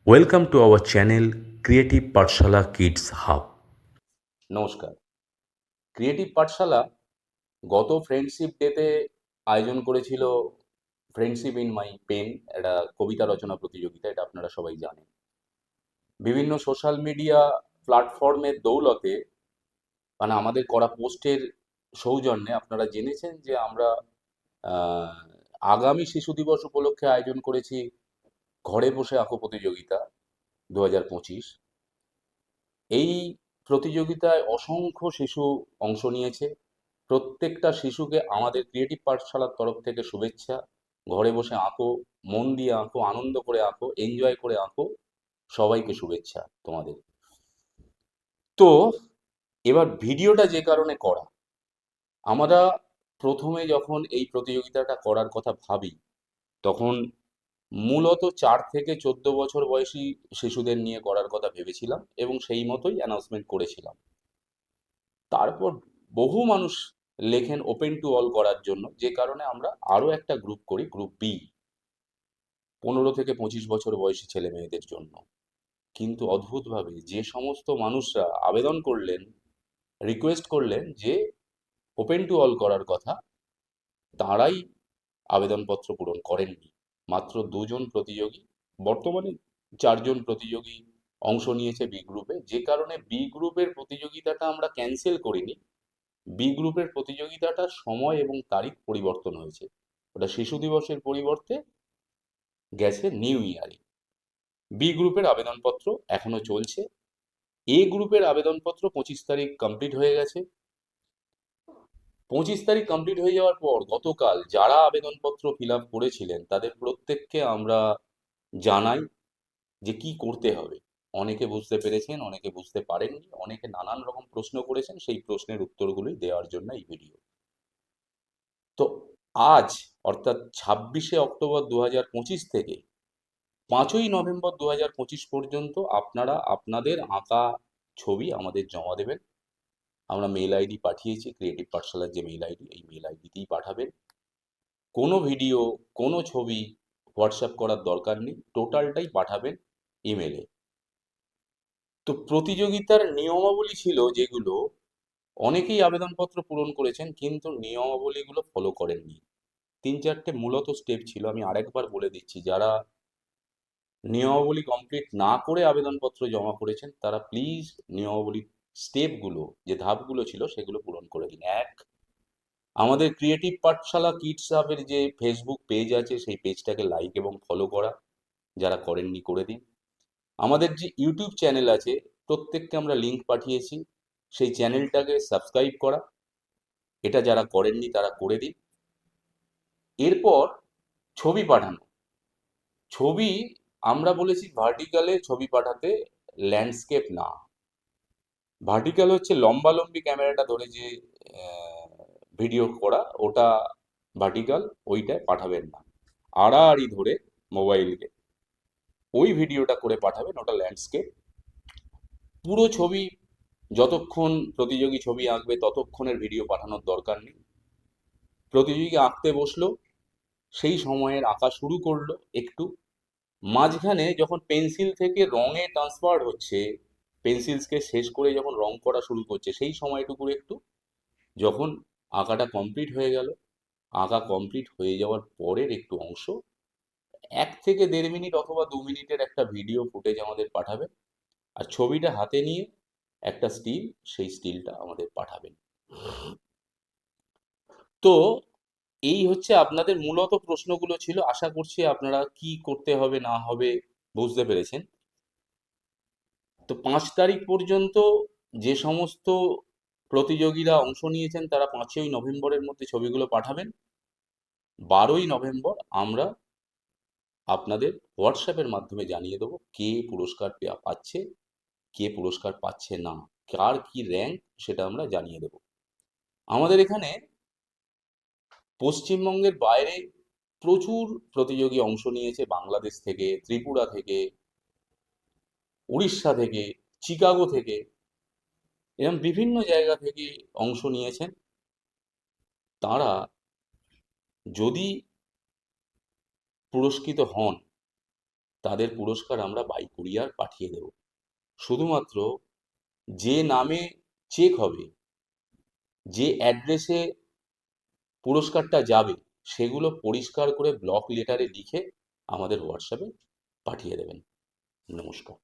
Welcome to our channel Creative Pathshala Kids Hub. নমস্কার। Creative পাঠশালা গত friendship ডেতে আয়োজন করেছিল ফ্রেন্ডশিপ ইন মাই পেন, একটা কবিতা রচনা প্রতিযোগিতা। এটা আপনারা সবাই জানেন। বিভিন্ন সোশ্যাল মিডিয়া প্ল্যাটফর্মের দৌলতে মানে আমাদের করা পোস্টের সৌজন্যে আপনারা জেনেছেন যে আমরা আহ, আগামী শিশু দিবস উপলক্ষে আয়োজন করেছি ঘরে বসে আঁকো প্রতিযোগিতা 2025। এই প্রতিযোগিতায় অসংখ্য শিশু অংশ নিয়েছে। প্রত্যেকটা শিশুকে আমাদের ক্রিয়েটিভ পাঠশালার তরফ থেকে শুভেচ্ছা। ঘরে বসে আঁকো, মন দিয়ে আঁকো, আনন্দ করে আঁকো, এনজয় করে আঁকো। সবাইকে শুভেচ্ছা তোমাদের। তো এবার ভিডিওটা যে কারণে করা, আমরা প্রথমে যখন এই প্রতিযোগিতাটা করার কথা ভাবি তখন মূলত 4 থেকে 14 বছর বয়সী শিশুদের নিয়ে করার কথা ভেবেছিলাম এবং সেই মতোই অ্যানাউন্সমেন্ট করেছিলাম। তারপর বহু মানুষ লেখেন ওপেন টু অল করার জন্য, যে কারণে আমরা আরো একটা গ্রুপ করি, গ্রুপ বি, 15 থেকে 25 বছর বয়সী ছেলে মেয়েদের জন্য। কিন্তু অদ্ভুতভাবে যে সমস্ত মানুষরা আবেদন করলেন, রিকোয়েস্ট করলেন যে ওপেন টু অল করার কথা, তারাই আবেদনপত্র পূরণ করেননি। মাত্র 2জন প্রতিযোগী, বর্তমানে 4জন প্রতিযোগী অংশ নিয়েছে বি গ্রুপে, যে কারণে বি গ্রুপের প্রতিযোগিতাটা আমরা ক্যান্সেল করিনি। বি গ্রুপের প্রতিযোগিতাটা সময় এবং তারিখ পরিবর্তন হয়েছে। ওটা শিশু দিবসের পরিবর্তে গেছে নিউ ইয়ারে। বি গ্রুপের আবেদনপত্র এখনো চলছে। এ গ্রুপের আবেদনপত্র 25 তারিখ কমপ্লিট হয়ে গেছে। 25 তারিখ কমপ্লিট হয়ে যাওয়ার পর গতকাল যারা আবেদনপত্র ফিল আপ করেছিলেন তাদের প্রত্যেককে আমরা জানাই যে কি করতে হবে। অনেকে বুঝতে পেরেছেন, অনেকে বুঝতে পারেননি, অনেকে নানান রকম প্রশ্ন করেছেন। সেই প্রশ্নের উত্তরগুলোই দেওয়ার জন্য এই ভিডিও। তো আজ অর্থাৎ 26শে অক্টোবর 2025 থেকে 5ই নভেম্বর 2025 পর্যন্ত আপনারা আপনাদের আঁকা ছবি আমাদের জমা দেবেন। আমরা মেল আইডি পাঠিয়েছি, ক্রিয়েটিভ পাঠশালার যে মেল আইডি, এই মেল আইডিতেই পাঠাবেন। কোনো ভিডিও, কোনো ছবি হোয়াটসঅ্যাপ করার দরকার নেই, টোটালটাই পাঠাবেন ইমেলে। তো প্রতিযোগিতার নিয়মাবলী ছিল যেগুলো, অনেকেই আবেদনপত্র পূরণ করেছেন কিন্তু নিয়মাবলীগুলো ফলো করেননি। 3-4টে মূলত স্টেপ ছিল, আমি আরেকবার বলে দিচ্ছি। যারা নিয়মাবলী কমপ্লিট না করে আবেদনপত্র জমা করেছেন তারা প্লিজ নিয়মাবলী স্টেপগুলো, যে ধাপগুলো ছিল সেগুলো পূরণ করে দিন। এক, আমাদের ক্রিয়েটিভ পাঠশালা কিডস হাবের যে ফেসবুক পেজ আছে সেই পেজটাকে লাইক এবং ফলো করা, যারা করেননি করে দিন। আমাদের যে ইউটিউব চ্যানেল আছে, প্রত্যেককে আমরা লিংক পাঠিয়েছি, সেই চ্যানেলটাকে সাবস্ক্রাইব করা, এটা যারা করেননি তারা করে দিন। এরপর ছবি পাঠানো। ছবি আমরা বলেছি ভার্টিক্যালে ছবি পাঠাতে, ল্যান্ডস্কেপ না। ভার্টিক্যাল হচ্ছে লম্বালম্বি ক্যামেরাটা ধরে যে ভিডিও করা, ওটা ভার্টিক্যাল, ওইটায় পাঠাবেন না। আড়াআড়ি ধরে মোবাইলকে ওই ভিডিওটা করে পাঠাবেন, ওটা ল্যান্ডস্কেপ। পুরো ছবি, যতক্ষণ প্রতিযোগী ছবি আঁকবে ততক্ষণের ভিডিও পাঠানোর দরকার নেই। প্রতিযোগী আঁকতে বসলো, সেই সময়ের আঁকা শুরু করলো একটু, মাঝখানে যখন পেন্সিল থেকে রঙে ট্রান্সফার হচ্ছে, পেন্সিল স্কেচ শেষ করে যখন রং করা শুরু করছে, সেই সময়টুকু একটু, যখন আঁকাটা কমপ্লিট হয়ে গেল, আঁকা কমপ্লিট হয়ে যাওয়ার পরের একটু অংশ, 1 থেকে 1.5 মিনিট অথবা 2 মিনিটের একটা ভিডিও ফুটেজ আমাদের পাঠাবে। আর ছবিটা হাতে নিয়ে একটা স্টিল, সেই স্টিলটা আমাদের পাঠাবেন। তো এই হচ্ছে আপনাদের মূলত প্রশ্নগুলো ছিল। আশা করছি আপনারা কি করতে হবে না হবে বুঝতে পেরেছেন। তো 5 তারিখ পর্যন্ত যে সমস্ত প্রতিযোগীরা অংশ নিয়েছেন তারা 5ই নভেম্বরের মধ্যে ছবিগুলো পাঠাবেন। 12ই নভেম্বর আমরা আপনাদের হোয়াটসঅ্যাপের মাধ্যমে জানিয়ে দেবো কে পুরস্কার পাচ্ছে, কে পুরস্কার পাচ্ছে না, কার কি র্যাঙ্ক, সেটা আমরা জানিয়ে দেব। আমাদের এখানে পশ্চিমবঙ্গের বাইরে প্রচুর প্রতিযোগী অংশ নিয়েছে, বাংলাদেশ থেকে, ত্রিপুরা থেকে, উড়িষ্যা থেকে, চিকাগো থেকে, এরকম বিভিন্ন জায়গা থেকে অংশ নিয়েছেন। তারা যদি পুরস্কৃত হন তাদের পুরস্কার আমরা বাই কুরিয়ার পাঠিয়ে দেব। শুধুমাত্র যে নামে চেক হবে, যে অ্যাড্রেসে পুরস্কারটা যাবে, সেগুলো পরিষ্কার করে ব্লক লেটারে লিখে আমাদের হোয়াটসঅ্যাপে পাঠিয়ে দেবেন। নমস্কার।